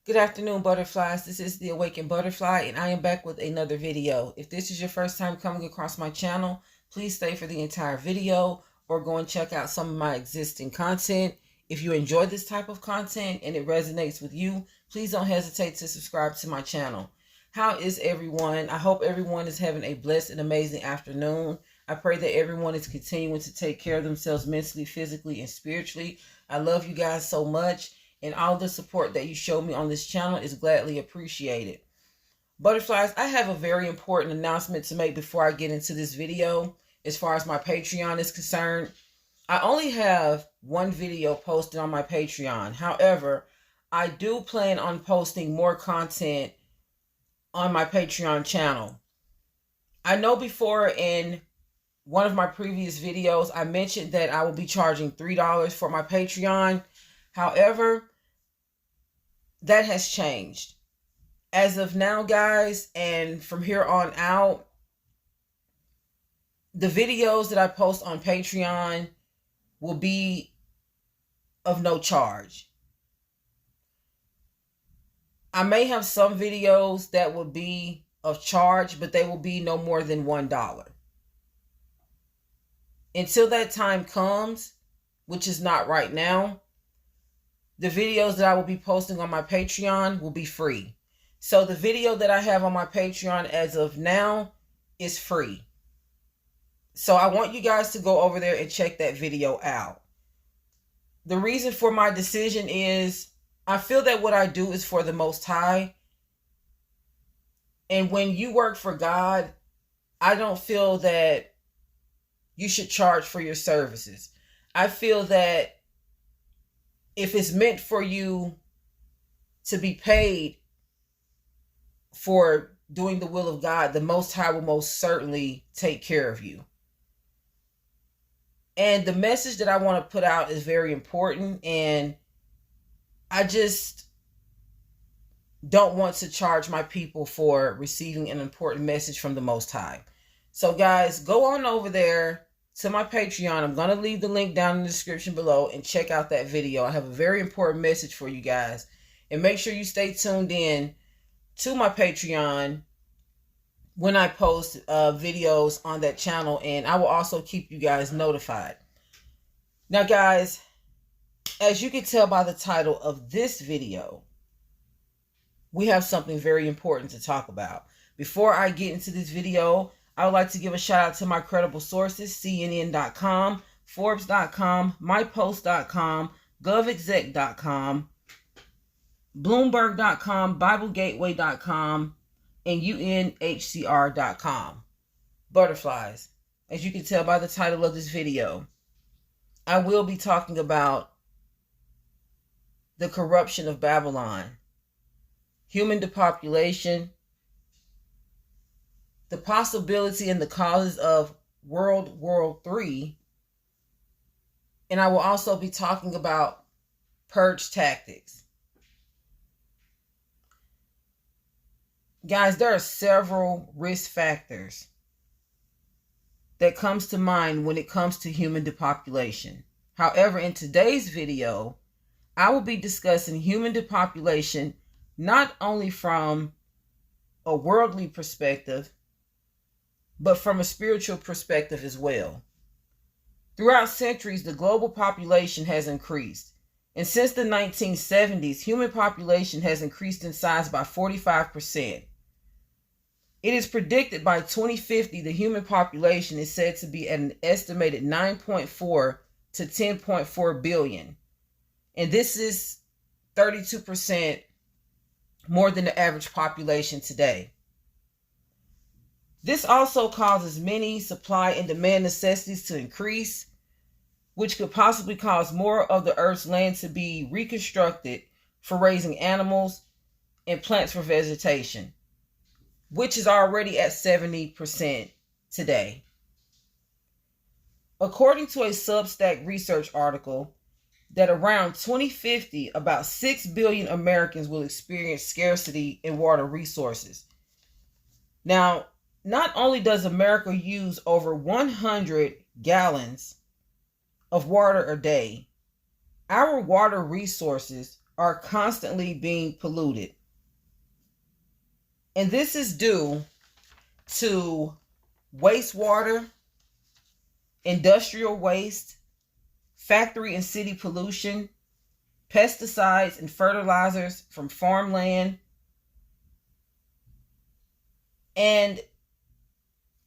Good afternoon, butterflies. This is the Awakened Butterfly, and I am back with another video. If this is your first time coming across my channel, please stay for the entire video or go and check out some of my existing content. If you enjoy this type of content and it resonates with you, please don't hesitate to subscribe to my channel. How is everyone? I hope everyone is having a blessed and amazing afternoon. I pray that everyone is continuing to take care of themselves mentally, physically, and spiritually. I love you guys so much. And all the support that you show me on this channel is gladly appreciated. Butterflies, I have a very important announcement to make before I get into this video. As far as my Patreon is concerned, I only have one video posted on my Patreon. However, I do plan on posting more content on my Patreon channel. I know before in one of my previous videos, I mentioned that I will be charging $3 for my Patreon. However, that has changed. As of now, guys, and from here on out, the videos that I post on Patreon will be of no charge. I may have some videos that will be of charge, but they will be no more than $1. Until that time comes, which is not right now, the videos that I will be posting on my Patreon will be free. So the video that I have on my Patreon as of now is free. So I want you guys to go over there and check that video out. The reason for my decision is I feel that what I do is for the Most High. And when you work for God, I don't feel that you should charge for your services. I feel that if it's meant for you to be paid for doing the will of God, the Most High will most certainly take care of you. And the message that I want to put out is very important, and I just don't want to charge my people for receiving an important message from the Most High. So guys, go on over there to my Patreon. I'm going to leave the link down in the description below and check out that video. I have a very important message for you guys. And make sure you stay tuned in to my Patreon when I post videos on that channel. And I will also keep you guys notified. Now guys, as you can tell by the title of this video, we have something very important to talk about. Before I get into this video, I would like to give a shout out to my credible sources, CNN.com, Forbes.com, MyPost.com, GovExec.com, Bloomberg.com, BibleGateway.com, and UNHCR.com. Butterflies, as you can tell by the title of this video, I will be talking about the corruption of Babylon, human depopulation, the possibility and the causes of World War III, and I will also be talking about purge tactics. Guys, there are several risk factors that comes to mind when it comes to human depopulation. However, in today's video, I will be discussing human depopulation not only from a worldly perspective, but from a spiritual perspective as well. Throughout centuries, the global population has increased. And since the 1970s, human population has increased in size by 45%. It is predicted by 2050, the human population is said to be at an estimated 9.4 to 10.4 billion. And this is 32% more than the average population today. This also causes many supply and demand necessities to increase, which could possibly cause more of the Earth's land to be reconstructed for raising animals and plants for vegetation, which is already at 70% today. According to a Substack research article, that around 2050, about 6 billion Americans will experience scarcity in water resources. Now, not only does America use over 100 gallons of water a day, our water resources are constantly being polluted. And this is due to wastewater, industrial waste, factory and city pollution, pesticides and fertilizers from farmland. And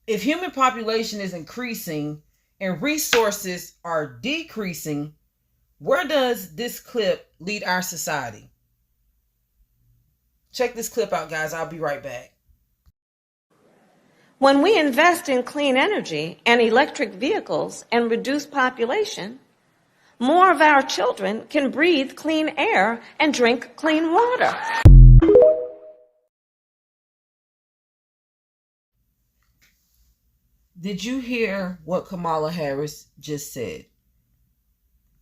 if human population is increasing and resources are decreasing, where does this clip lead our society? Check this clip out, guys. I'll be right back. When we invest in clean energy and electric vehicles and reduce population, more of our children can breathe clean air and drink clean water. Did you hear what Kamala Harris just said?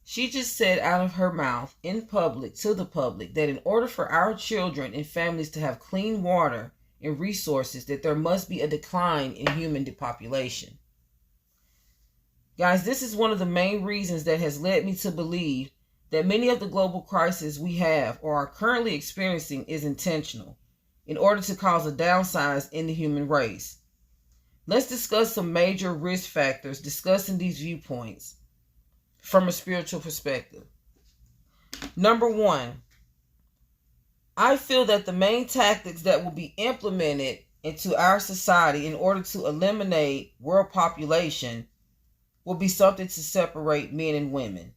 She just said out of her mouth in public to the public that in order for our children and families to have clean water and resources, that there must be a decline in human depopulation. Guys, this is one of the main reasons that has led me to believe that many of the global crises we have or are currently experiencing is intentional in order to cause a downsize in the human race. Let's discuss some major risk factors discussing these viewpoints from a spiritual perspective. Number one, I feel that the main tactics that will be implemented into our society in order to eliminate world population will be something to separate men and women.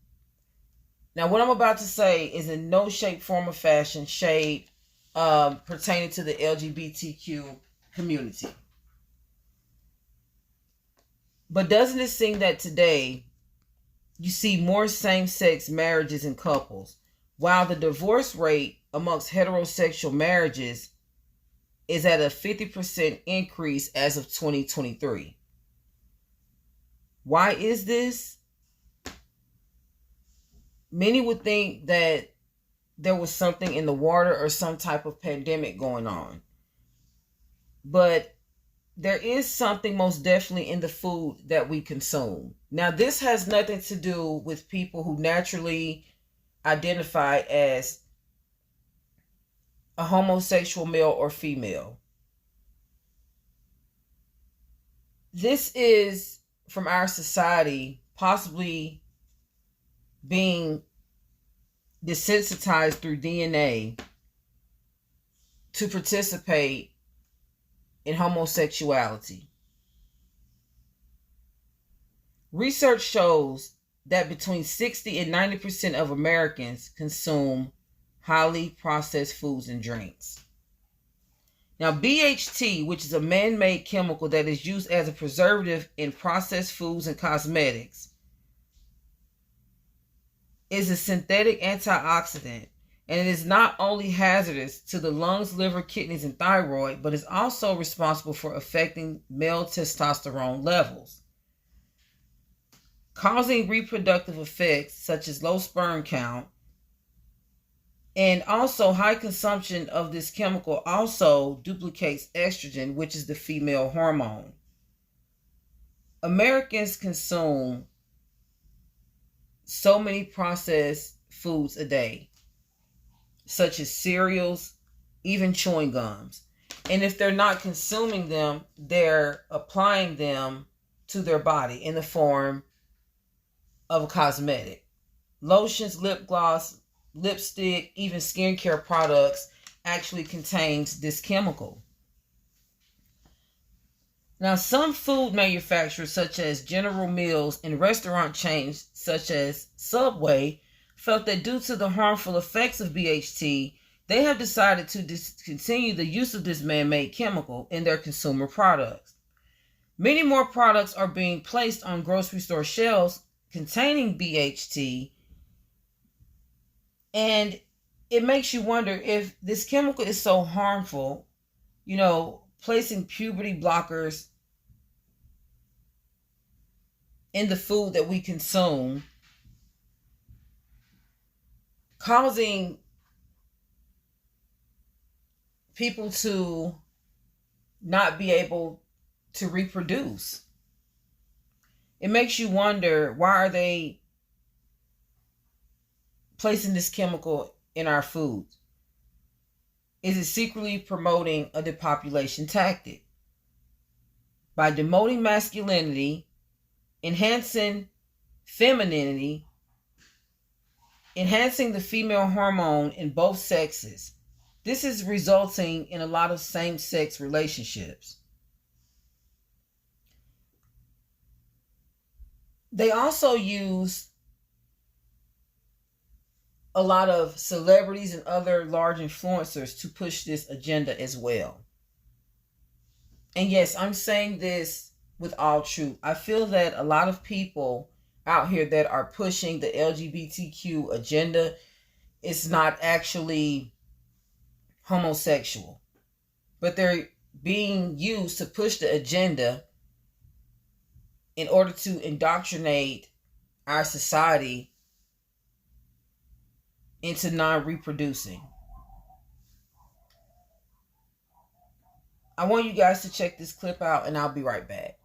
Now, what I'm about to say is in no shape, form, or fashion shade pertaining to the LGBTQ community. But doesn't it seem that today you see more same-sex marriages in couples, while the divorce rate amongst heterosexual marriages is at a 50% increase as of 2023? Why is this? Many would think that there was something in the water or some type of pandemic going on. But there is something most definitely in the food that we consume. Now, this has nothing to do with people who naturally identify as a homosexual male or female. This is from our society possibly being desensitized through DNA to participate in homosexuality. Research shows that between 60 and 90% of Americans consume highly processed foods and drinks. Now, BHT, which is a man-made chemical that is used as a preservative in processed foods and cosmetics, is a synthetic antioxidant, and it is not only hazardous to the lungs, liver, kidneys, and thyroid, but is also responsible for affecting male testosterone levels, causing reproductive effects such as low sperm count. And also, high consumption of this chemical also duplicates estrogen, which is the female hormone. Americans consume so many processed foods a day, such as cereals, even chewing gums. And if they're not consuming them, they're applying them to their body in the form of a cosmetic. Lotions, lip gloss, lipstick, even skincare products actually contains this chemical. Now, some food manufacturers such as General Mills and restaurant chains such as Subway felt that due to the harmful effects of BHT, they have decided to discontinue the use of this man-made chemical in their consumer products. Many more products are being placed on grocery store shelves containing BHT, and it makes you wonder if this chemical is so harmful, placing puberty blockers in the food that we consume, causing people to not be able to reproduce. It makes you wonder, why are they placing this chemical in our foods? Is it secretly promoting a depopulation tactic? By demoting masculinity, enhancing femininity, enhancing the female hormone in both sexes, this is resulting in a lot of same-sex relationships. They also use a lot of celebrities and other large influencers to push this agenda as well. And yes, I'm saying this with all truth. I feel that a lot of people out here that are pushing the LGBTQ agenda is not actually homosexual, but they're being used to push the agenda in order to indoctrinate our society into non-reproducing. I want you guys to check this clip out, and I'll be right back.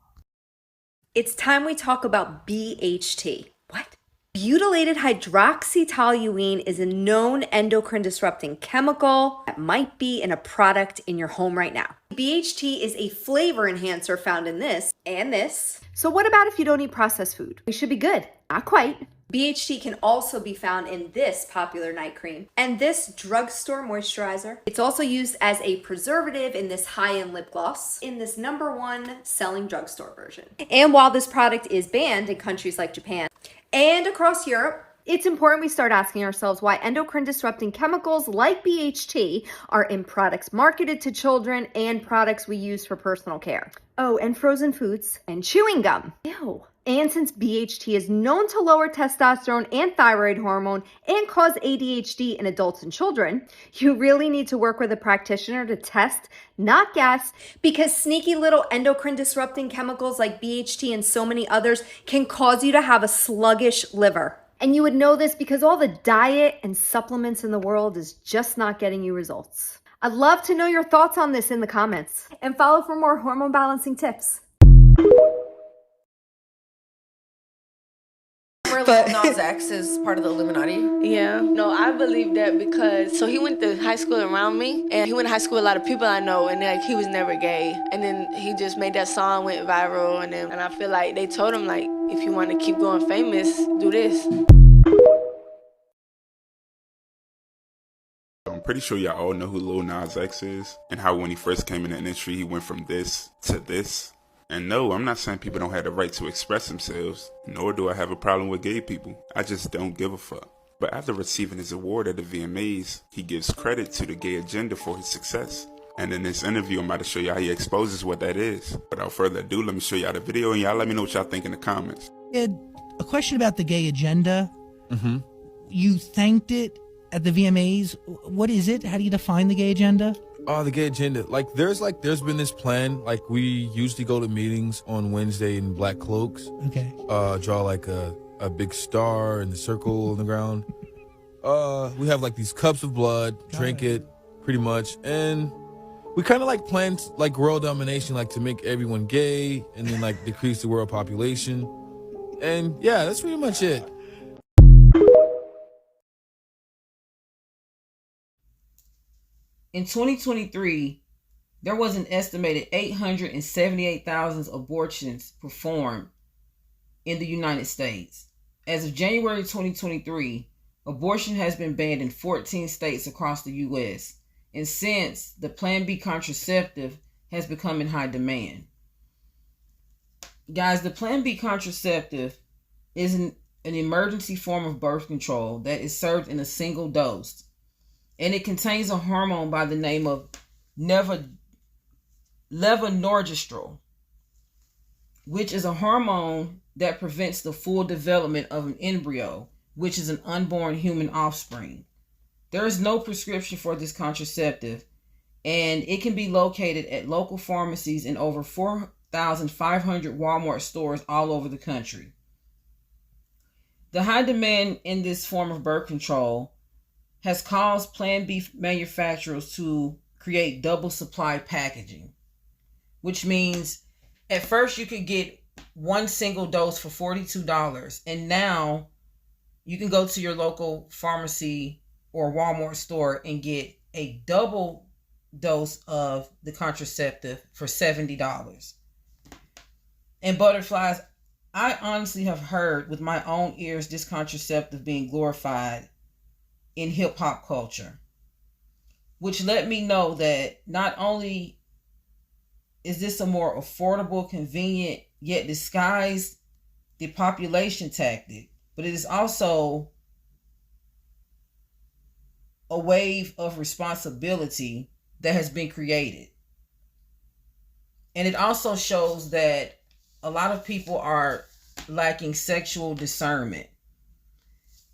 It's time we talk about BHT. What? Butylated hydroxytoluene is a known endocrine disrupting chemical that might be in a product in your home right now. BHT is a flavor enhancer found in this and this. So what about if you don't eat processed food? We should be good. Not quite. BHT can also be found in this popular night cream and this drugstore moisturizer. It's also used as a preservative in this high-end lip gloss in this #1 selling drugstore version. And while this product is banned in countries like Japan and across Europe, it's important we start asking ourselves why endocrine disrupting chemicals like BHT are in products marketed to children and products we use for personal care. Oh, and frozen foods and chewing gum. Ew. And since BHT is known to lower testosterone and thyroid hormone and cause ADHD in adults and children, you really need to work with a practitioner to test, not guess, because sneaky little endocrine disrupting chemicals like BHT and so many others can cause you to have a sluggish liver. And you would know this because all the diet and supplements in the world is just not getting you results. I'd love to know your thoughts on this in the comments. And follow for more hormone balancing tips. But Nas X is part of the Illuminati. Yeah. No, I believe that because, so he went to high school around me, and he went to high school with a lot of people I know, and like he was never gay. And then he just made that song, went viral, and I feel like they told him, like, if you want to keep going famous, do this. I'm pretty sure y'all all know who Lil Nas X is, and how when he first came in the industry, he went from this to this. And no, I'm not saying people don't have the right to express themselves, nor do I have a problem with gay people. I just don't give a fuck. But after receiving his award at the VMAs, he gives credit to the gay agenda for his success. And in this interview, I'm about to show y'all how he exposes what that is. Without further ado, let me show y'all the video, and y'all let me know what y'all think in the comments. A question about the gay agenda. Mm-hmm. You thanked it at the VMAs. What is it? How do you define the gay agenda? The gay agenda. There's been this plan. Like, we usually go to meetings on Wednesday in black cloaks. Okay. Draw like a big star in the circle on the ground. We have like these cups of blood, drink it pretty much. And we kind of like plan like world domination, like to make everyone gay and then like decrease the world population. And yeah, that's pretty much it. In 2023, there was an estimated 878,000 abortions performed in the United States. As of January 2023, abortion has been banned in 14 states across the U.S. And since the Plan B contraceptive has become in high demand. Guys, the Plan B contraceptive is an emergency form of birth control that is served in a single dose. And it contains a hormone by the name of levonorgestrel, which is a hormone that prevents the full development of an embryo, which is an unborn human offspring. There is no prescription for this contraceptive, and it can be located at local pharmacies in over 4,500 Walmart stores all over the country. The high demand in this form of birth control has caused Plan B manufacturers to create double supply packaging, which means at first you could get one single dose for $42, and now you can go to your local pharmacy or Walmart store and get a double dose of the contraceptive for $70. And butterflies, I honestly have heard with my own ears this contraceptive being glorified in hip hop culture, which let me know that not only is this a more affordable, convenient, yet disguised depopulation tactic, but it is also a wave of responsibility that has been created. And it also shows that a lot of people are lacking sexual discernment.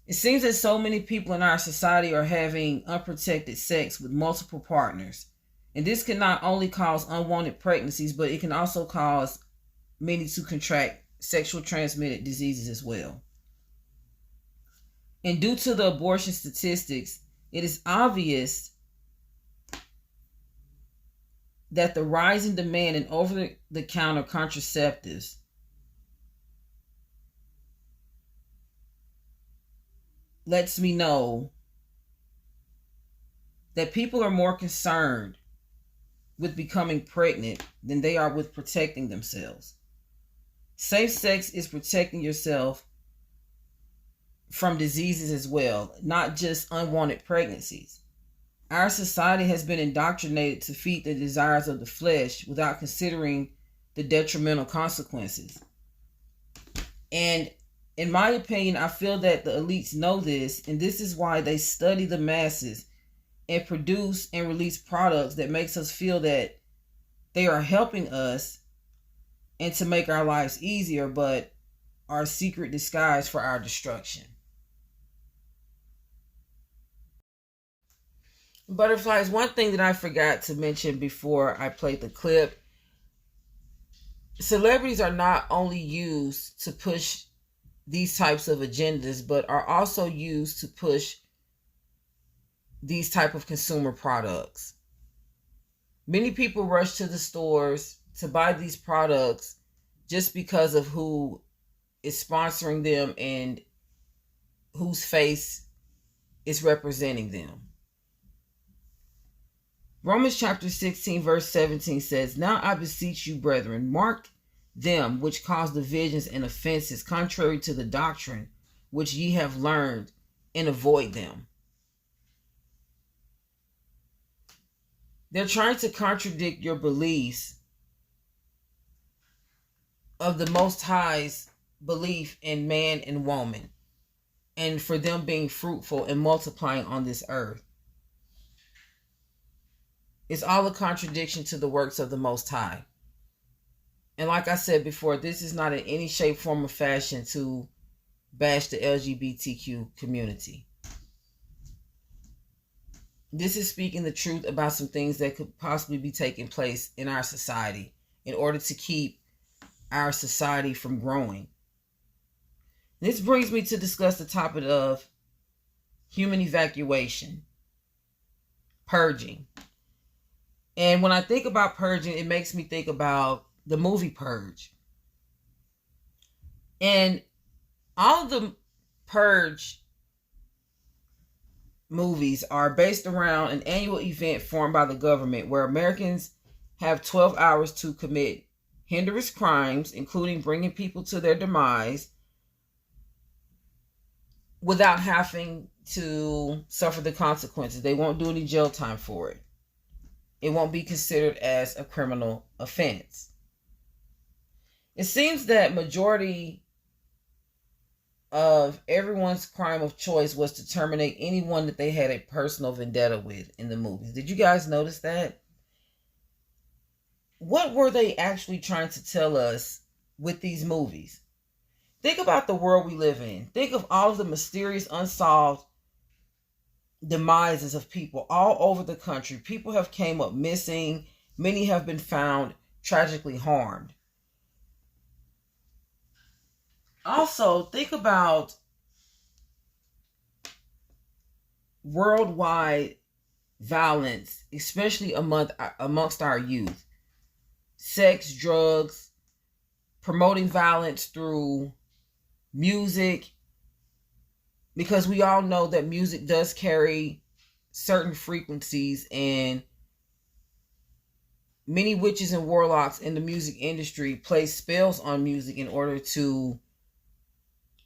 It seems that so many people in our society are having unprotected sex with multiple partners. And this can not only cause unwanted pregnancies, but it can also cause many to contract sexual transmitted diseases as well. And due to the abortion statistics, it is obvious that the rising demand in over-the-counter contraceptives lets me know that people are more concerned with becoming pregnant than they are with protecting themselves. Safe sex is protecting yourself from diseases as well, not just unwanted pregnancies. Our society has been indoctrinated to feed the desires of the flesh without considering the detrimental consequences. And in my opinion, I feel that the elites know this, and this is why they study the masses and produce and release products that makes us feel that they are helping us and to make our lives easier, but are a secret disguise for our destruction. Butterflies, one thing that I forgot to mention before I played the clip, celebrities are not only used to push these types of agendas, but are also used to push these type of consumer products. Many people rush to the stores to buy these products just because of who is sponsoring them and whose face is representing them. Romans chapter 16 verse 17 says, "Now I beseech you, brethren, mark them which cause divisions and offenses contrary to the doctrine which ye have learned, and avoid them." They're trying to contradict your beliefs of the Most High's belief in man and woman, and for them being fruitful and multiplying on this earth. It's all a contradiction to the works of the Most High. And like I said before, this is not in any shape, form, or fashion to bash the LGBTQ community. This is speaking the truth about some things that could possibly be taking place in our society in order to keep our society from growing. This brings me to discuss the topic of human evacuation, purging. And when I think about purging, it makes me think about the movie Purge. And all of the Purge movies are based around an annual event formed by the government where Americans have 12 hours to commit heinous crimes, including bringing people to their demise, without having to suffer the consequences. They won't do any jail time for it. It won't be considered as a criminal offense. It seems that majority of everyone's crime of choice was to terminate anyone that they had a personal vendetta with in the movies. Did you guys notice that? What were they actually trying to tell us with these movies? Think about the world we live in. Think of all of the mysterious, unsolved demises of people all over the country. People have came up missing. Many have been found tragically harmed. Also, think about worldwide violence, especially amongst our youth. Sex, drugs, promoting violence through music, because we all know that music does carry certain frequencies, and many witches and warlocks in the music industry place spells on music in order to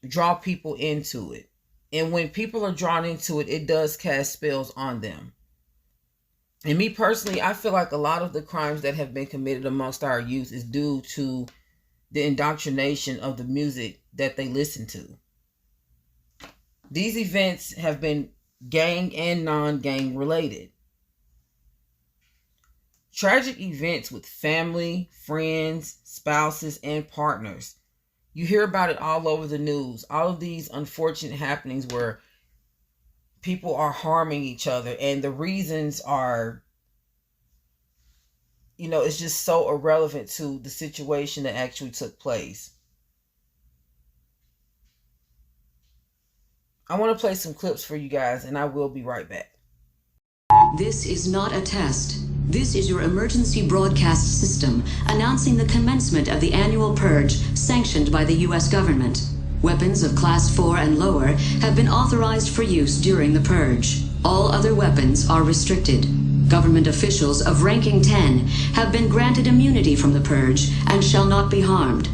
draw people into it. And when people are drawn into it, it does cast spells on them. And me personally, I feel like a lot of the crimes that have been committed amongst our youth is due to the indoctrination of the music that they listen to. These events have been gang and non-gang related. Tragic events with family, friends, spouses, and partners. You hear about it all over the news. All of these unfortunate happenings where people are harming each other, and the reasons are, it's just so irrelevant to the situation that actually took place. I want to play some clips for you guys, and I will be right back. This is not a test. This is your emergency broadcast system announcing the commencement of the annual purge sanctioned by the U.S. government. Weapons of Class 4 and lower have been authorized for use during the purge. All other weapons are restricted. Government officials of ranking 10 have been granted immunity from the purge and shall not be harmed.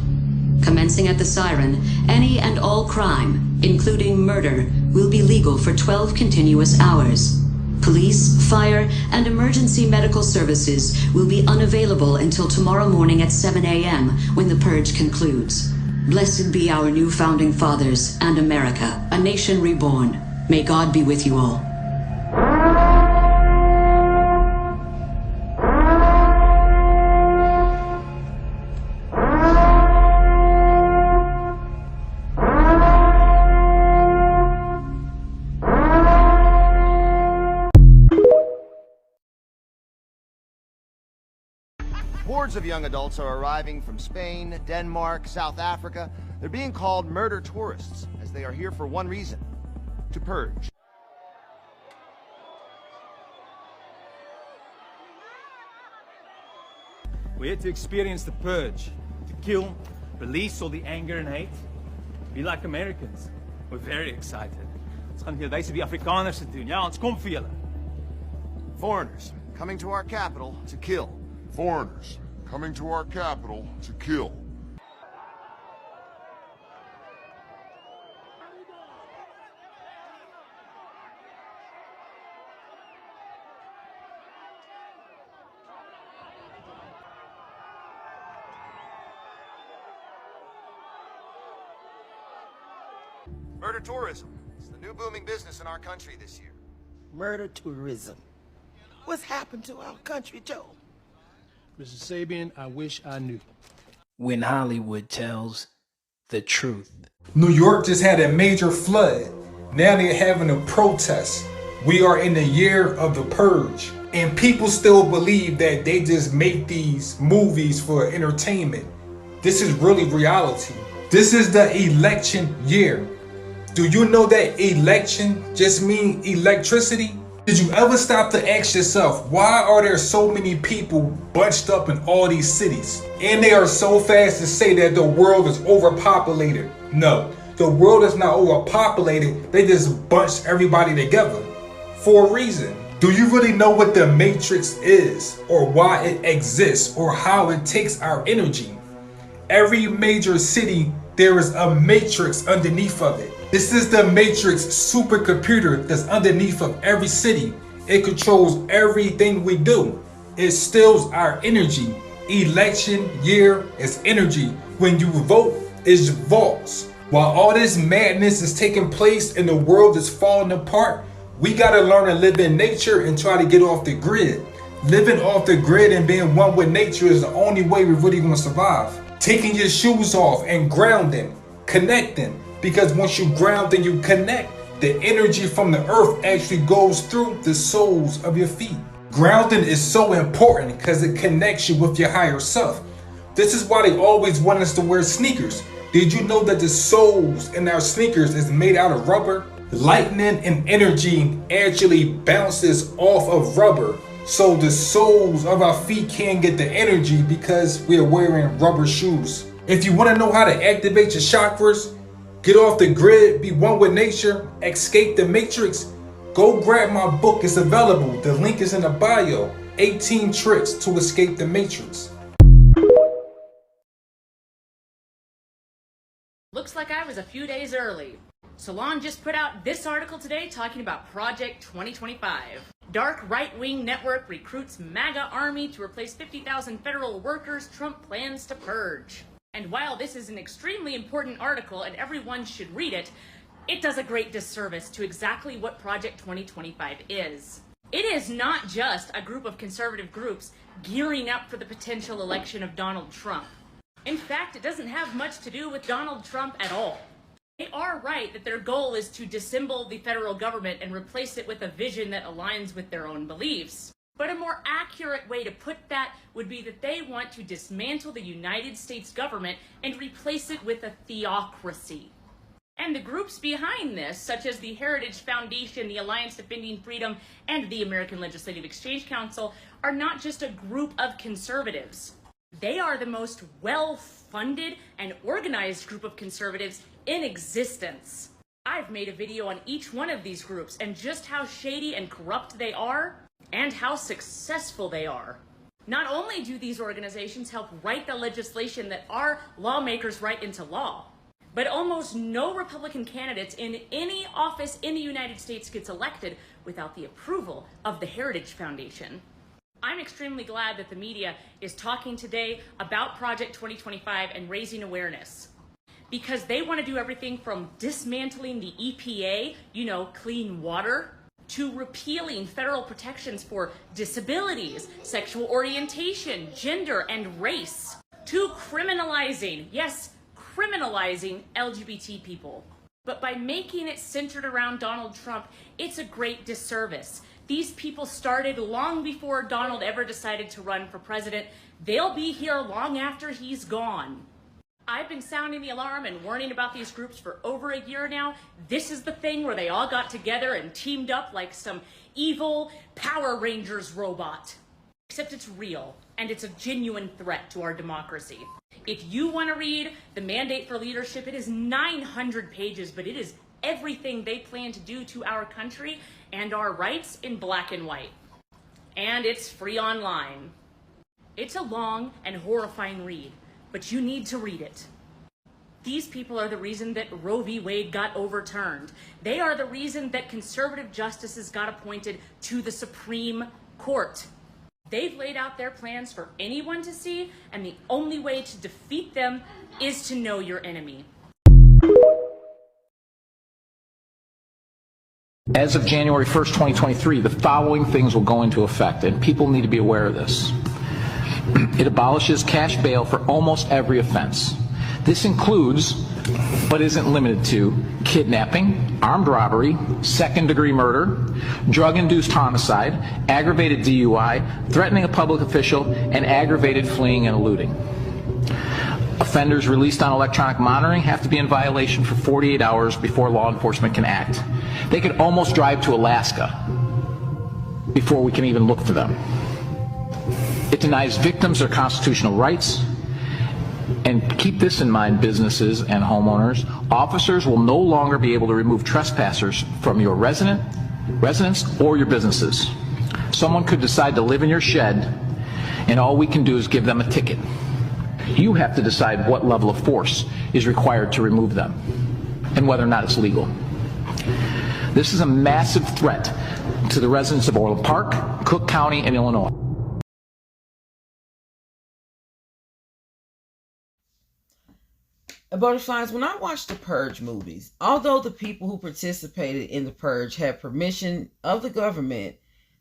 Commencing at the siren, any and all crime, including murder, will be legal for 12 continuous hours. Police, fire, and emergency medical services will be unavailable until tomorrow morning at 7 a.m. when the purge concludes. Blessed be our new founding fathers and America, a nation reborn. May God be with you all. Hordes of young adults are arriving from Spain, Denmark, South Africa. They're being called murder tourists, as they are here for one reason: to purge. We're here to experience the purge, to kill, release all the anger and hate. Be like Americans. We're very excited. Ons gaan julle wys wie Afrikaners se doen. Ja, ons kom vir julle. Foreigners coming to our capital to kill. Foreigners coming to our capital to kill. Murder tourism is the new booming business in our country this year. Murder tourism. What's happened to our country, Joe? Mr. Sabian, I wish I knew. When Hollywood tells the truth. New York just had a major flood. Now they're having a protest. We are in the year of the purge. And people still believe that they just make these movies for entertainment. This is really reality. This is the election year. Do you know that election just means electricity? Did you ever stop to ask yourself, why are there so many people bunched up in all these cities? And they are so fast to say that the world is overpopulated. No, the world is not overpopulated. They just bunched everybody together for a reason. Do you really know what the matrix is, or why it exists, or how it takes our energy? Every major city, there is a matrix underneath of it. This is the matrix supercomputer that's underneath of every city. It controls everything we do. It steals our energy. Election year is energy. When you vote, it's vaults. While all this madness is taking place and the world is falling apart, we gotta learn to live in nature and try to get off the grid. Living off the grid and being one with nature is the only way we're really gonna survive. Taking your shoes off and grounding, connecting. Because once you ground and you connect, the energy from the earth actually goes through the soles of your feet. Grounding is so important because it connects you with your higher self. This is why they always want us to wear sneakers. Did you know that the soles in our sneakers is made out of rubber? Lightning and energy actually bounces off of rubber. So the soles of our feet can't get the energy because we are wearing rubber shoes. If you want to know how to activate your chakras, get off the grid, be one with nature, escape the matrix, go grab my book. It's available. The link is in the bio. 18 Tricks to Escape the Matrix. Looks like I was a few days early. Salon just put out this article today talking about Project 2025. Dark right-wing network recruits MAGA army to replace 50,000 federal workers Trump plans to purge. And while this is an extremely important article and everyone should read it, it does a great disservice to exactly what Project 2025 is. It is not just a group of conservative groups gearing up for the potential election of Donald Trump. In fact, it doesn't have much to do with Donald Trump at all. They are right that their goal is to dissemble the federal government and replace it with a vision that aligns with their own beliefs. But a more accurate way to put that would be that they want to dismantle the United States government and replace it with a theocracy. And the groups behind this, such as the Heritage Foundation, the Alliance Defending Freedom, and the American Legislative Exchange Council, are not just a group of conservatives. They are the most well-funded and organized group of conservatives in existence. I've made a video on each one of these groups and just how shady and corrupt they are and how successful they are. Not only do these organizations help write the legislation that our lawmakers write into law, but almost no Republican candidates in any office in the United States gets elected without the approval of the Heritage Foundation. I'm extremely glad that the media is talking today about Project 2025 and raising awareness, because they want to do everything from dismantling the EPA, clean water, to repealing federal protections for disabilities, sexual orientation, gender, and race, to criminalizing, yes, criminalizing LGBT people. But by making it centered around Donald Trump, it's a great disservice. These people started long before Donald ever decided to run for president. They'll be here long after he's gone. I've been sounding the alarm and warning about these groups for over a year now. This is the thing where they all got together and teamed up like some evil Power Rangers robot. Except it's real, and it's a genuine threat to our democracy. If you want to read the Mandate for Leadership, it is 900 pages, but it is everything they plan to do to our country and our rights in black and white. And it's free online. It's a long and horrifying read, but you need to read it. These people are the reason that Roe v. Wade got overturned. They are the reason that conservative justices got appointed to the Supreme Court. They've laid out their plans for anyone to see, and the only way to defeat them is to know your enemy. As of January 1st, 2023, the following things will go into effect, and people need to be aware of this. It abolishes cash bail for almost every offense. This includes, but isn't limited to, kidnapping, armed robbery, second-degree murder, drug-induced homicide, aggravated DUI, threatening a public official, and aggravated fleeing and eluding. Offenders released on electronic monitoring have to be in violation for 48 hours before law enforcement can act. They could almost drive to Alaska before we can even look for them. It denies victims their constitutional rights. And keep this in mind, businesses and homeowners. Officers will no longer be able to remove trespassers from your residence or your businesses. Someone could decide to live in your shed, and all we can do is give them a ticket. You have to decide what level of force is required to remove them and whether or not it's legal. This is a massive threat to the residents of Orland Park, Cook County, and Illinois. Butterflies, when I watch the Purge movies, although the people who participated in the Purge had permission of the government,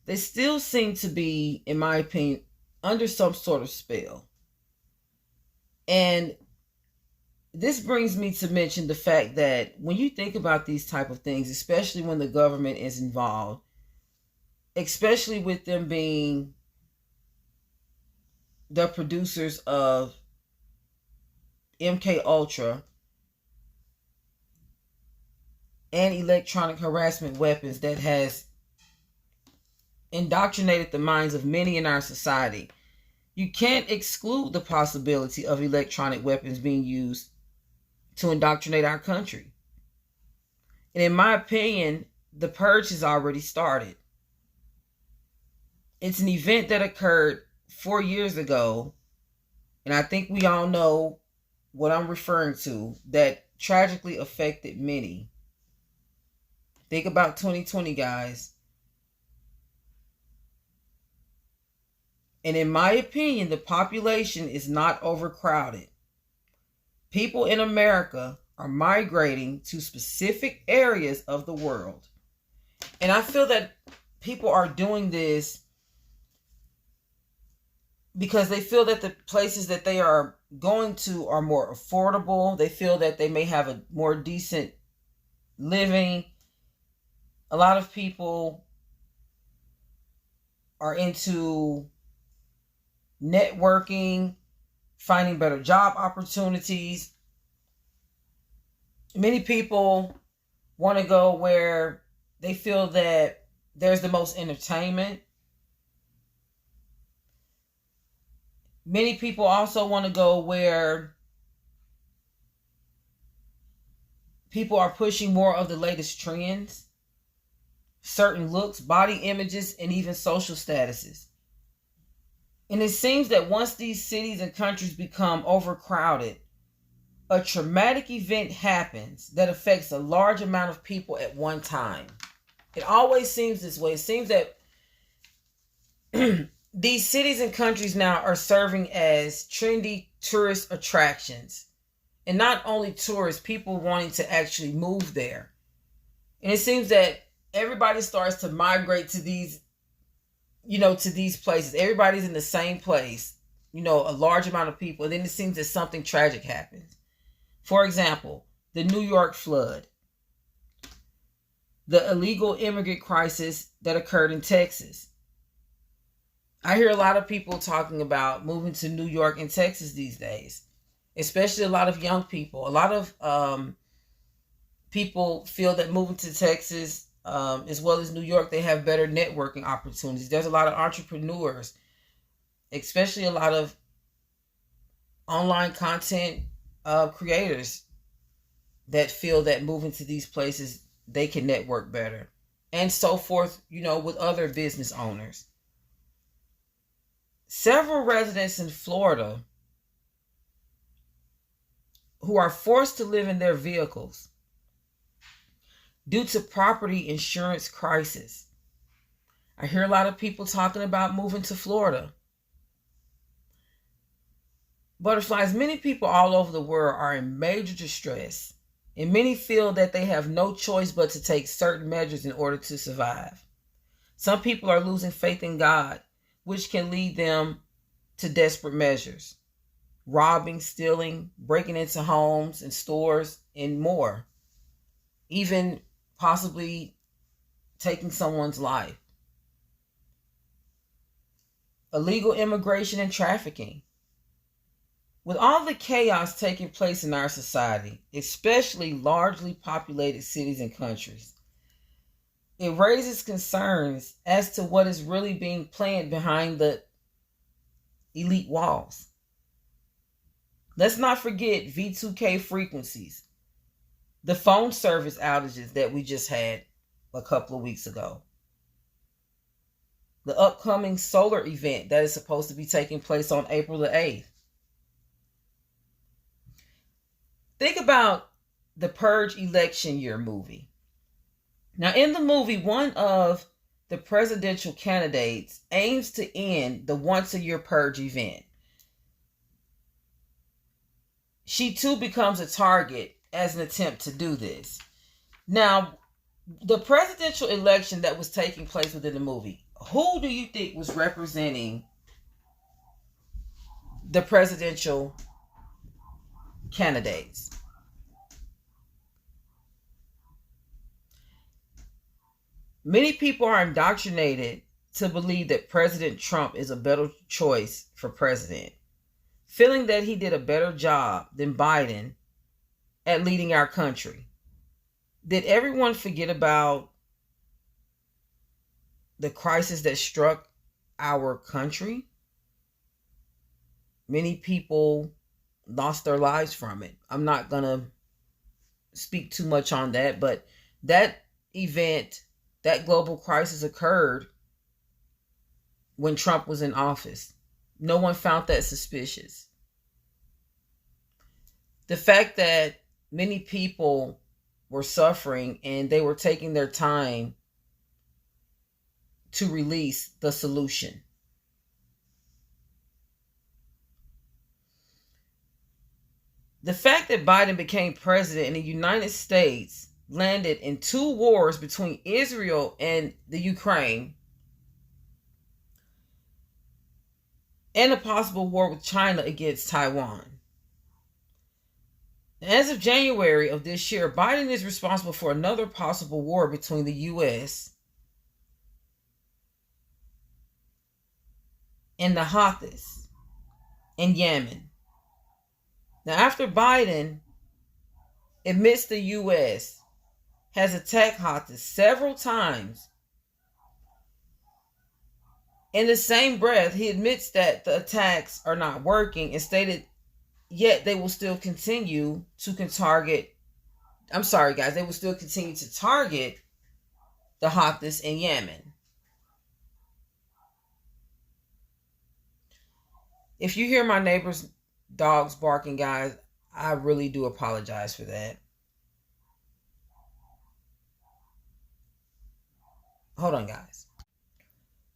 they still seem to be, in my opinion, under some sort of spell. And this brings me to mention the fact that when you think about these type of things, especially when the government is involved, especially with them being the producers of MK Ultra and electronic harassment weapons that has indoctrinated the minds of many in our society, you can't exclude the possibility of electronic weapons being used to indoctrinate our country. And in my opinion, the purge has already started. It's an event that occurred 4 years ago, and I think we all know what I'm referring to, that tragically affected many. Think about 2020, guys. And in my opinion, the population is not overcrowded. People in America are migrating to specific areas of the world. And I feel that people are doing this because they feel that the places that they are going to are more affordable. They feel that they may have a more decent living. A lot of people are into networking, finding better job opportunities. Many people want to go where they feel that there's the most entertainment. Many people also want to go where people are pushing more of the latest trends, certain looks, body images, and even social statuses. And it seems that once these cities and countries become overcrowded, a traumatic event happens that affects a large amount of people at one time. It always seems this way. It seems that these cities and countries now are serving as trendy tourist attractions. And not only tourists, people wanting to actually move there. And it seems that everybody starts to migrate to these, to these places. Everybody's in the same place, a large amount of people. And then it seems that something tragic happens. For example, the New York flood, the illegal immigrant crisis that occurred in Texas. I hear a lot of people talking about moving to New York and Texas these days, especially a lot of young people. A lot of people feel that moving to Texas, as well as New York, they have better networking opportunities. There's a lot of entrepreneurs, especially a lot of online content creators that feel that moving to these places, they can network better, and so forth, with other business owners. Several residents in Florida who are forced to live in their vehicles due to property insurance crisis. I hear a lot of people talking about moving to Florida. Butterflies, many people all over the world are in major distress, and many feel that they have no choice but to take certain measures in order to survive. Some people are losing faith in God, which can lead them to desperate measures. Robbing, stealing, breaking into homes and stores, and more. Even possibly taking someone's life. Illegal immigration and trafficking. With all the chaos taking place in our society, especially largely populated cities and countries, it raises concerns as to what is really being planned behind the elite walls. Let's not forget V2K frequencies, the phone service outages that we just had a couple of weeks ago, the upcoming solar event that is supposed to be taking place on April the 8th. Think about the Purge election year movie. Now, in the movie, one of the presidential candidates aims to end the once-a-year Purge event. She too becomes a target as an attempt to do this. Now, the presidential election that was taking place within the movie, who do you think was representing the presidential candidates? Many people are indoctrinated to believe that President Trump is a better choice for president, feeling that he did a better job than Biden at leading our country. Did everyone forget about the crisis that struck our country? Many people lost their lives from it. I'm not going to speak too much on that, but That event, that global crisis occurred when Trump was in office. No one found that suspicious. The fact that many people were suffering and they were taking their time to release the solution. The fact that Biden became president in the United States, landed in 2 wars between Israel and the Ukraine, and a possible war with China against Taiwan. As of January of this year, Biden is responsible for another possible war between the U.S. and the Houthis in Yemen. Now, after Biden admits the U.S. has attacked Houthis several times, in the same breath, he admits that the attacks are not working and stated, yet they will still continue to target. I'm sorry, guys, they will still continue to target the Houthis in Yemen. If you hear my neighbor's dogs barking, guys, I really do apologize for that. Hold on, guys.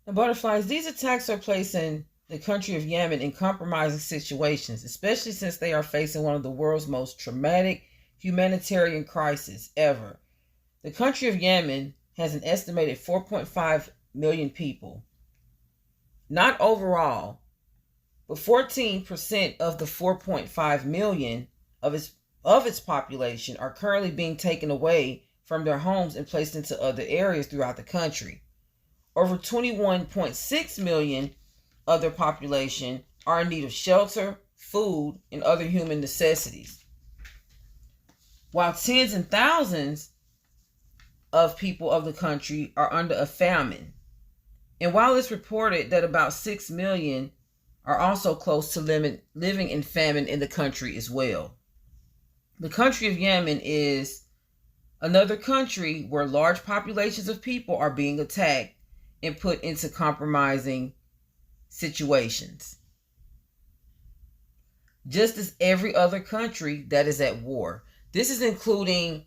The butterflies, these attacks are placing the country of Yemen in compromising situations, especially since they are facing one of the world's most traumatic humanitarian crises ever. The country of Yemen has an estimated 4.5 million people. Not overall, but 14% of the 4.5 million of its population are currently being taken away from their homes and placed into other areas throughout the country. Over 21.6 million of their population are in need of shelter, food, and other human necessities, while tens and thousands of people of the country are under a famine. And while it's reported that about 6 million are also close to living in famine in the country as well. The country of Yemen is another country where large populations of people are being attacked and put into compromising situations, just as every other country that is at war. This is including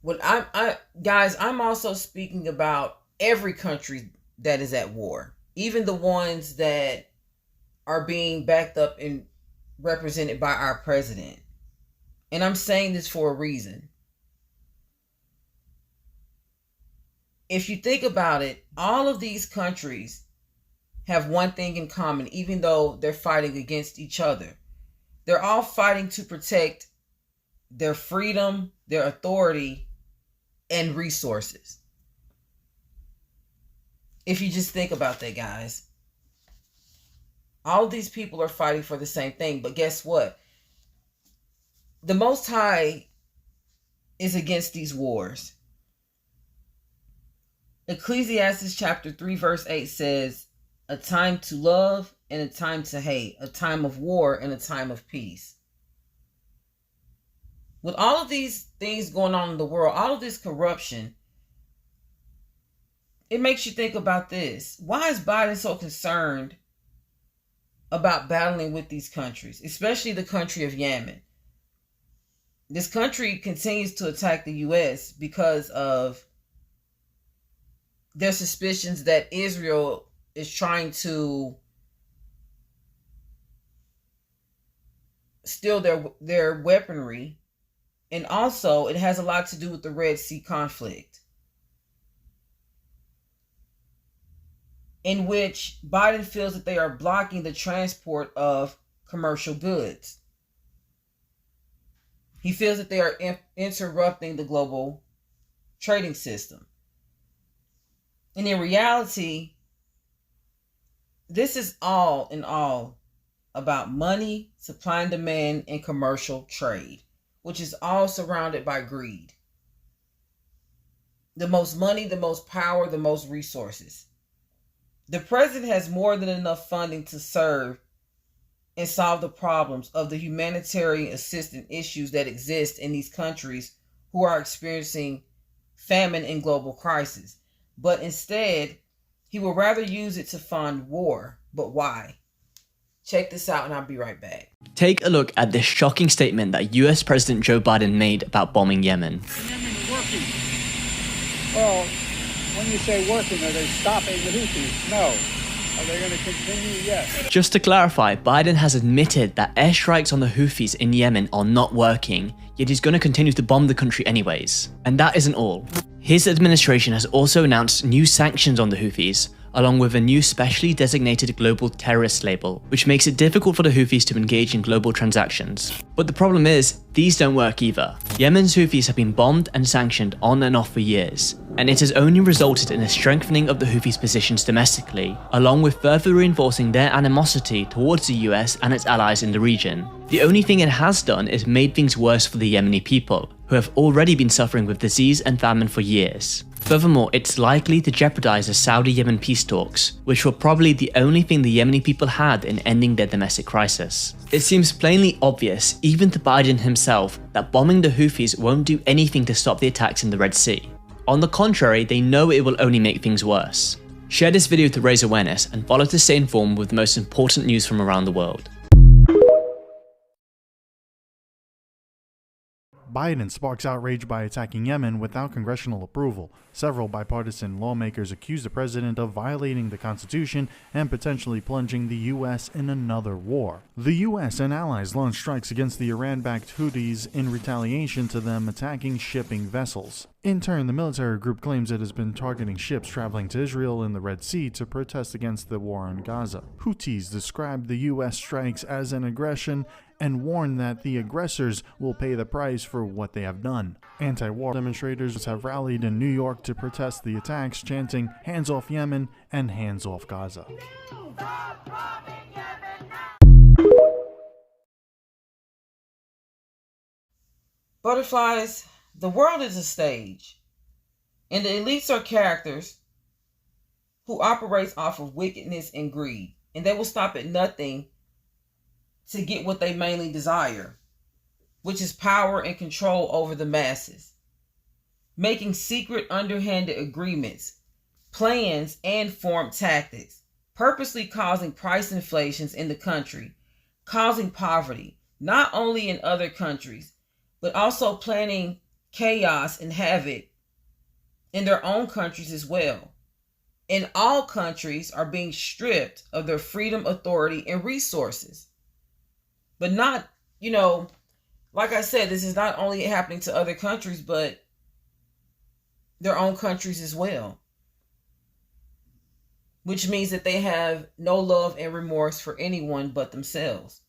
when I'm also speaking about every country that is at war, even the ones that are being backed up and represented by our president. And I'm saying this for a reason. If you think about it, all of these countries have one thing in common, even though they're fighting against each other. They're all fighting to protect their freedom, their authority, and resources. If you just think about that, guys. All these people are fighting for the same thing, but guess what? The Most High is against these wars. Ecclesiastes chapter 3 verse 8 says, a time to love and a time to hate, a time of war and a time of peace. With all of these things going on in the world, all of this corruption, it makes you think about this. Why is Biden so concerned about battling with these countries, especially the country of Yemen? This country continues to attack the U.S. because of their suspicions that Israel is trying to steal their weaponry. And also, it has a lot to do with the Red Sea conflict, in which Biden feels that they are blocking the transport of commercial goods. He feels that they are interrupting the global trading system. And in reality, this is all in all about money, supply and demand, and commercial trade, which is all surrounded by greed. The most money, the most power, the most resources. The president has more than enough funding to serve and solve the problems of the humanitarian assistance issues that exist in these countries who are experiencing famine, and global crisis. But instead, he would rather use it to fund war. But why? Check this out and I'll be right back. Take a look at this shocking statement that US President Joe Biden made about bombing Yemen. Yemen working. Well, when you say working, are they stopping the Houthis? No. Are they going to continue? Yes. Just to clarify, Biden has admitted that airstrikes on the Houthis in Yemen are not working, yet he's going to continue to bomb the country anyways. And that isn't all. His administration has also announced new sanctions on the Houthis, along with a new specially designated global terrorist label, which makes it difficult for the Houthis to engage in global transactions. But the problem is, these don't work either. Yemen's Houthis have been bombed and sanctioned on and off for years, and it has only resulted in a strengthening of the Houthis' positions domestically, along with further reinforcing their animosity towards the US and its allies in the region. The only thing it has done is made things worse for the Yemeni people, who have already been suffering with disease and famine for years. Furthermore, it's likely to jeopardize the Saudi-Yemen peace talks, which were probably the only thing the Yemeni people had in ending their domestic crisis. It seems plainly obvious, even to Biden himself, that bombing the Houthis won't do anything to stop the attacks in the Red Sea. On the contrary, they know it will only make things worse. Share this video to raise awareness and follow to stay informed with the most important news from around the world. Biden sparks outrage by attacking Yemen without congressional approval. Several bipartisan lawmakers accuse the president of violating the Constitution and potentially plunging the U.S. in another war. The U.S. and allies launched strikes against the Iran-backed Houthis in retaliation to them attacking shipping vessels. In turn, the military group claims it has been targeting ships traveling to Israel in the Red Sea to protest against the war on Gaza. Houthis described the U.S. strikes as an aggression and warned that the aggressors will pay the price for what they have done. Anti-war demonstrators have rallied in New York to protest the attacks, chanting "Hands off Yemen" and "Hands off Gaza." Butterflies, the world is a stage, and the elites are characters who operate off of wickedness and greed, and they will stop at nothing to get what they mainly desire, which is power and control over the masses, making secret underhanded agreements, plans, and formed tactics, purposely causing price inflations in the country, causing poverty, not only in other countries, but also planning chaos and havoc in their own countries as well. And all countries are being stripped of their freedom, authority, and resources. But not, like I said, this is not only happening to other countries, but their own countries as well. Which means that they have no love and remorse for anyone but themselves.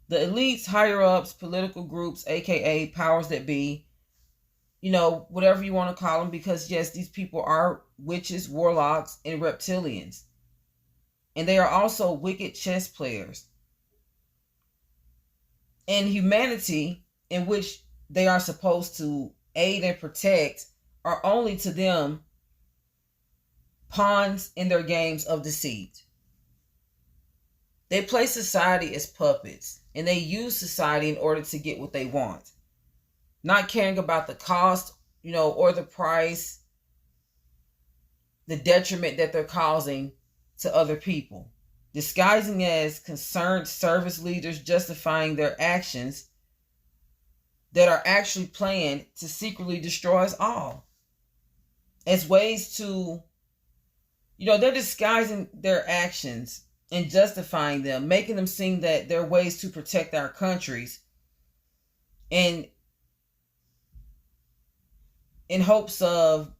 The elites, higher-ups, political groups, aka powers that be, whatever you want to call them, because yes, these people are witches, warlocks, and reptilians. And they are also wicked chess players. And humanity, in which they are supposed to aid and protect, are only to them pawns in their games of deceit. They play society as puppets, and they use society in order to get what they want, not caring about the cost, or the price, the detriment that they're causing to other people, disguising as concerned service leaders, justifying their actions that are actually planned to secretly destroy us all as ways to, they're disguising their actions and justifying them, making them seem that they're ways to protect our countries, and in hopes of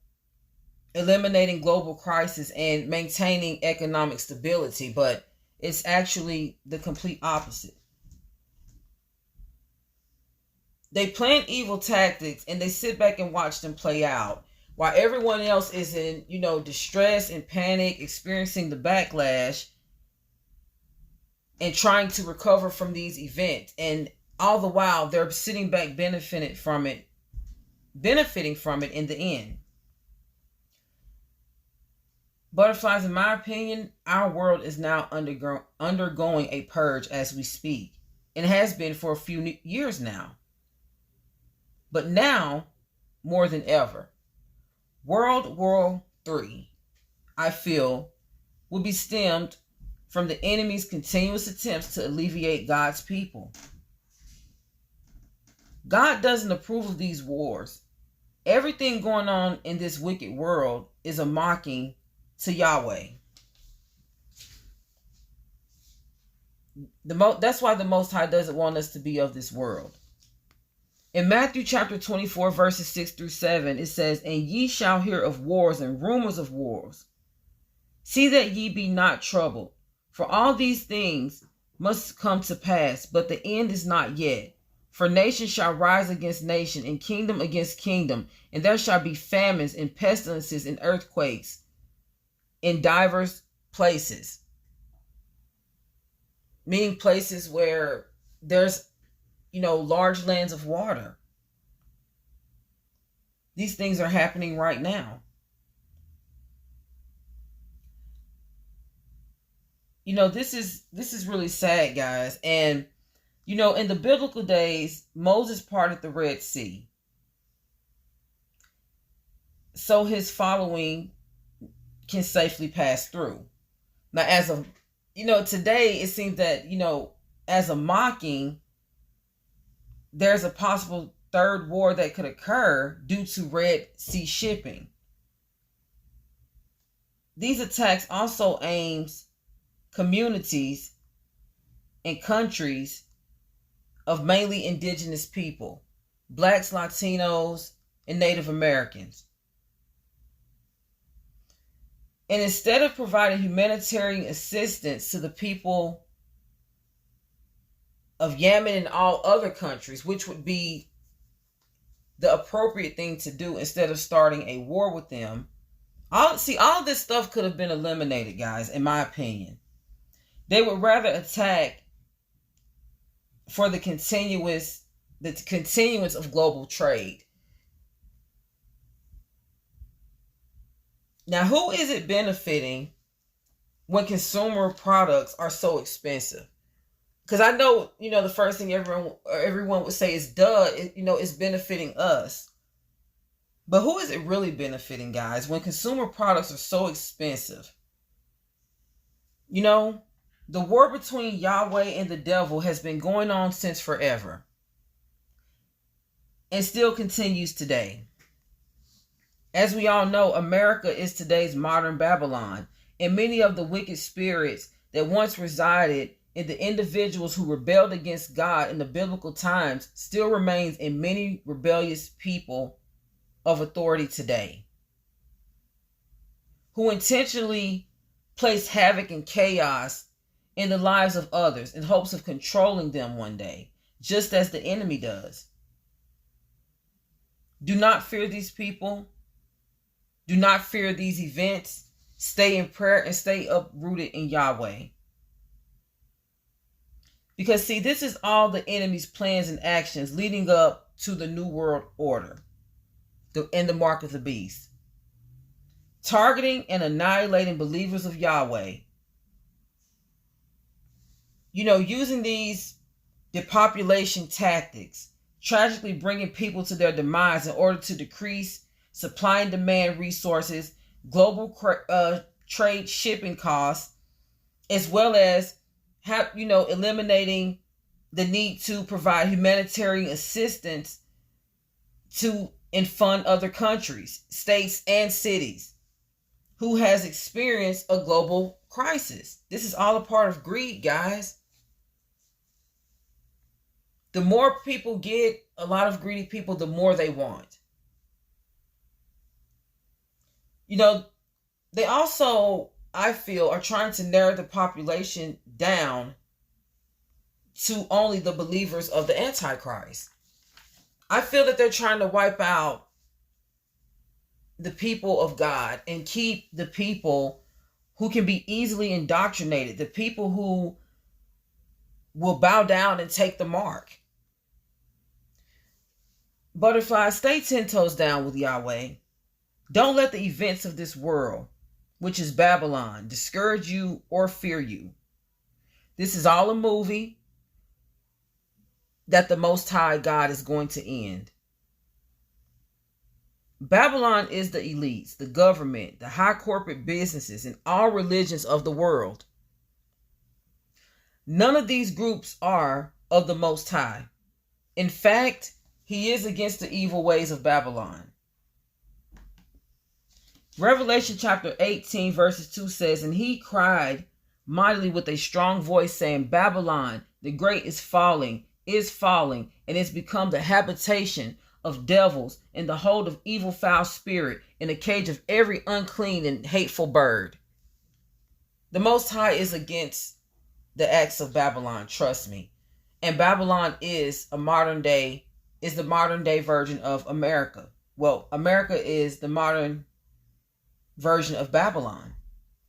eliminating global crisis and maintaining economic stability. But it's actually the complete opposite. They plan evil tactics and they sit back and watch them play out while everyone else is in, distress and panic, experiencing the backlash and trying to recover from these events. And all the while they're sitting back benefiting from it in the end. Butterflies, in my opinion, our world is now undergoing a purge as we speak, and has been for a few years now. But now, more than ever, World War III, I feel, will be stemmed from the enemy's continuous attempts to alleviate God's people. God doesn't approve of these wars. Everything going on in this wicked world is a mocking to Yahweh. That's why the Most High doesn't want us to be of this world. In Matthew chapter 24, verses 6 through 7, it says, "And ye shall hear of wars and rumors of wars. See that ye be not troubled, for all these things must come to pass, but the end is not yet. For nation shall rise against nation, and kingdom against kingdom, and there shall be famines and pestilences and earthquakes in divers places." Meaning places where there's, large lands of water. These things are happening right now. This is really sad, guys. And in the biblical days, Moses parted the Red Sea, so his following can safely pass through. Now, as of today, it seems that as a mocking, there's a possible third war that could occur due to Red Sea shipping. These attacks also aims communities and countries of mainly indigenous people, blacks, Latinos, and Native Americans. And instead of providing humanitarian assistance to the people of Yemen and all other countries, which would be the appropriate thing to do instead of starting a war with them, all of this stuff could have been eliminated, guys, in my opinion. They would rather attack for the continuance of global trade. Now, who is it benefiting when consumer products are so expensive? Because I know, the first thing everyone would say is, duh, it's benefiting us. But who is it really benefiting, guys, when consumer products are so expensive? The war between Yahweh and the devil has been going on since forever and still continues today. As we all know, America is today's modern Babylon, and many of the wicked spirits that once resided in the individuals who rebelled against God in the biblical times still remains in many rebellious people of authority today, who intentionally place havoc and chaos in the lives of others in hopes of controlling them one day, just as the enemy does. Do not fear these people. Do not fear these events. Stay in prayer and stay uprooted in Yahweh. Because, see, this is all the enemy's plans and actions leading up to the New World Order and the mark of the beast. Targeting and annihilating believers of Yahweh. Using these depopulation tactics, tragically bringing people to their demise in order to decrease supply and demand resources, global trade shipping costs, as well as eliminating the need to provide humanitarian assistance to and fund other countries, states, and cities who has experienced a global crisis. This is all a part of greed, guys. The more people get, a lot of greedy people, the more they want. They also, I feel, are trying to narrow the population down to only the believers of the Antichrist. I feel that they're trying to wipe out the people of God and keep the people who can be easily indoctrinated, the people who will bow down and take the mark. Butterfly, stay 10 toes down with Yahweh. Don't let the events of this world, which is Babylon, discourage you or fear you. This is all a movie that the Most High God is going to end. Babylon is the elites, the government, the high corporate businesses, and all religions of the world. None of these groups are of the Most High. In fact, he is against the evil ways of Babylon. Revelation chapter 18 verses 2 says, "And he cried mightily with a strong voice, saying, Babylon the great is falling, and is become the habitation of devils, and the hold of evil foul spirit, in the cage of every unclean and hateful bird." The Most High is against the acts of Babylon, trust me. And Babylon is the modern day version of America. Well, America is the modern version of Babylon.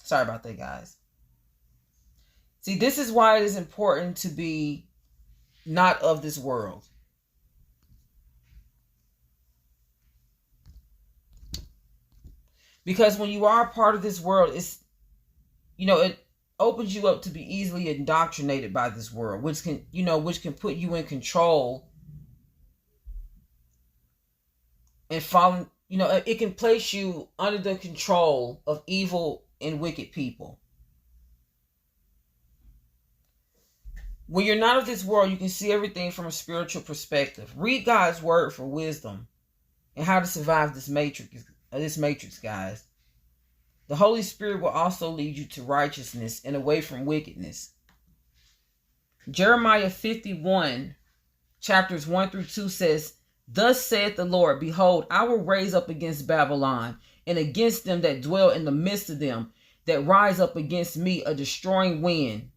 Sorry about that, guys. See, this is why it is important to be not of this world. Because when you are a part of this world, it opens you up to be easily indoctrinated by this world, which can put you in control and falling, it can place you under the control of evil and wicked people. When you're not of this world, you can see everything from a spiritual perspective. Read God's word for wisdom and how to survive this matrix, guys. The Holy Spirit will also lead you to righteousness and away from wickedness. Jeremiah 51, chapters 1 through 2 says, "Thus saith the Lord, behold, I will raise up against Babylon, and against them that dwell in the midst of them, that rise up against me a destroying wind,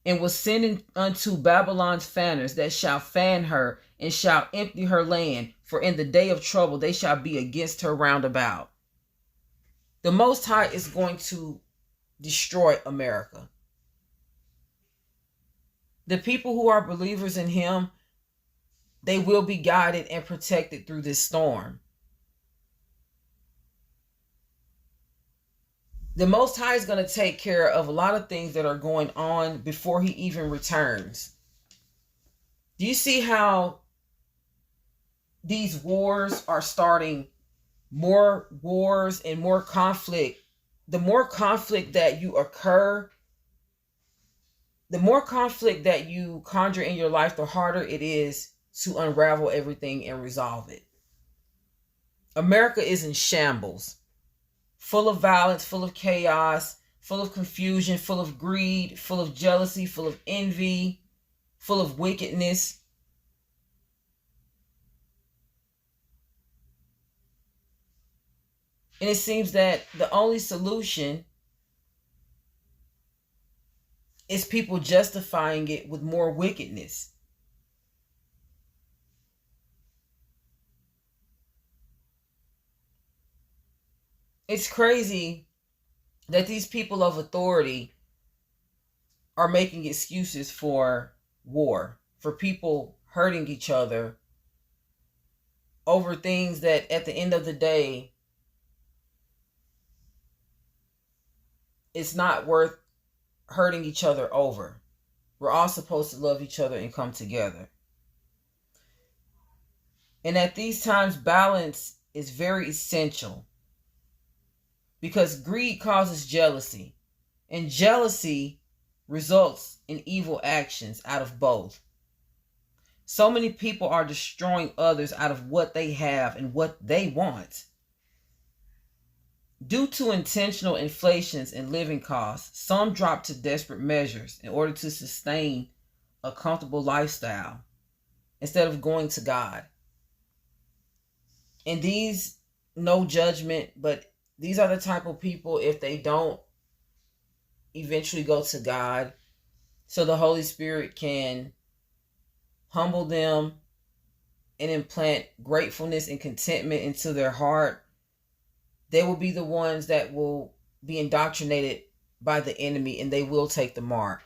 and will send unto Babylon's fanners, that shall fan her, and shall empty her land, for in the day of trouble they shall be against her round about." The Most High is going to destroy America. The people who are believers in him, they will be guided and protected through this storm. The Most High is going to take care of a lot of things that are going on before he even returns. Do you see how these wars are starting? More wars and more conflict. The more conflict that you conjure in your life, the harder it is to unravel everything and resolve it. America is in shambles, full of violence, full of chaos, full of confusion, full of greed, full of jealousy, full of envy, full of wickedness. And it seems that the only solution is people justifying it with more wickedness. It's crazy that these people of authority are making excuses for war, for people hurting each other over things that at the end of the day, it's not worth hurting each other over. We're all supposed to love each other and come together. And at these times, balance is very essential, because greed causes jealousy, and jealousy results in evil actions out of both. So many people are destroying others out of what they have and what they want. Due to intentional inflations in living costs, some drop to desperate measures in order to sustain a comfortable lifestyle instead of going to God. And these, no judgment, but these are the type of people, if they don't eventually go to God, so the Holy Spirit can humble them and implant gratefulness and contentment into their heart, they will be the ones that will be indoctrinated by the enemy, and they will take the mark.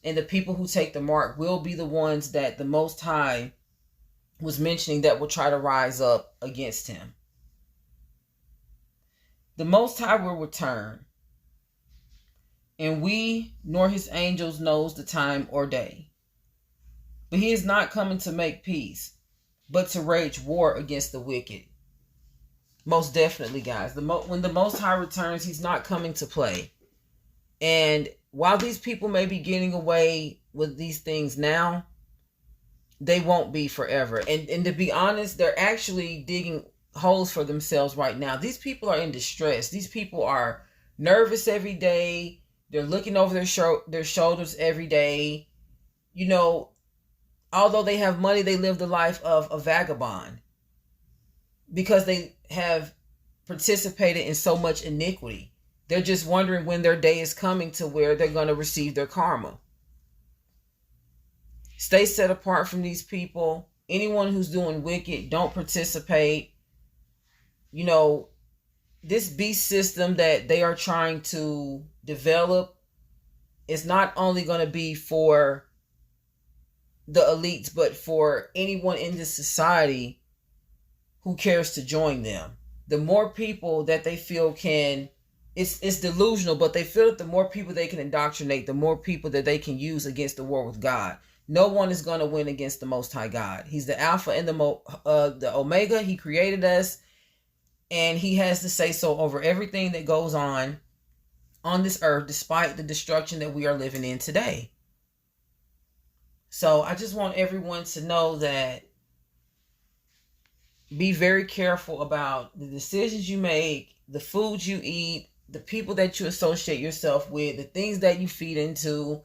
And the people who take the mark will be the ones that the Most High was mentioning that will try to rise up against him. The Most High will return, and we nor his angels knows the time or day. But he is not coming to make peace, but to wage war against the wicked. Most definitely, guys. When the Most High returns, he's not coming to play. And while these people may be getting away with these things now, they won't be forever. And to be honest, they're actually digging holes for themselves right now. These people are in distress. These people are nervous every day. They're looking over their shoulders every day. You know, although they have money, they live the life of a vagabond because they have participated in so much iniquity. They're just wondering when their day is coming to where they're going to receive their karma. Stay set apart from these people. Anyone who's doing wicked, don't participate. You know, this beast system that they are trying to develop is not only going to be for the elites, but for anyone in this society who cares to join them. The more people that they feel can, it's delusional, but they feel that the more people they can indoctrinate, the more people that they can use against the war with God. No one is going to win against the Most High God. He's the Alpha and the Omega. He created us, and he has to say so over everything that goes on this earth, despite the destruction that we are living in today. So I just want everyone to know that be very careful about the decisions you make, the foods you eat, the people that you associate yourself with, the things that you feed into,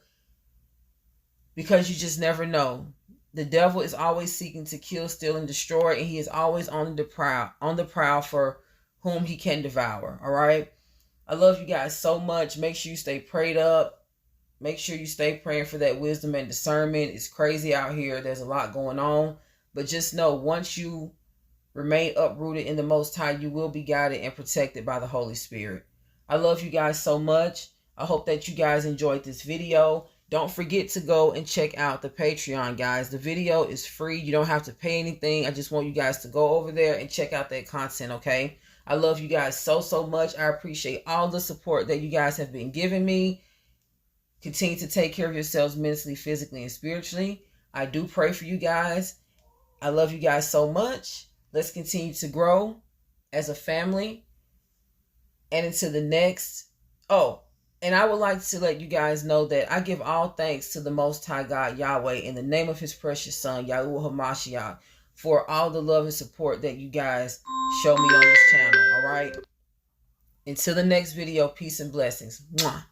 because you just never know. The devil is always seeking to kill, steal, and destroy, and he is always on the prowl for whom he can devour. All right. I love you guys so much. Make sure you stay prayed up. Make sure you stay praying for that wisdom and discernment. It's crazy out here. There's a lot going on. But just know, once you remain uprooted in the Most High, you will be guided and protected by the Holy Spirit. I love you guys so much. I hope that you guys enjoyed this video. Don't forget to go and check out the Patreon, guys. The video is free. You don't have to pay anything. I just want you guys to go over there and check out that content, okay? I love you guys so, so much. I appreciate all the support that you guys have been giving me. Continue to take care of yourselves mentally, physically, and spiritually. I do pray for you guys. I love you guys so much. Let's continue to grow as a family and into the next. Oh, and I would like to let you guys know that I give all thanks to the Most High God, Yahweh, in the name of his precious son, Yahuwah HaMashiach, for all the love and support that you guys show me on this channel, all right? Until the next video, peace and blessings. Mwah.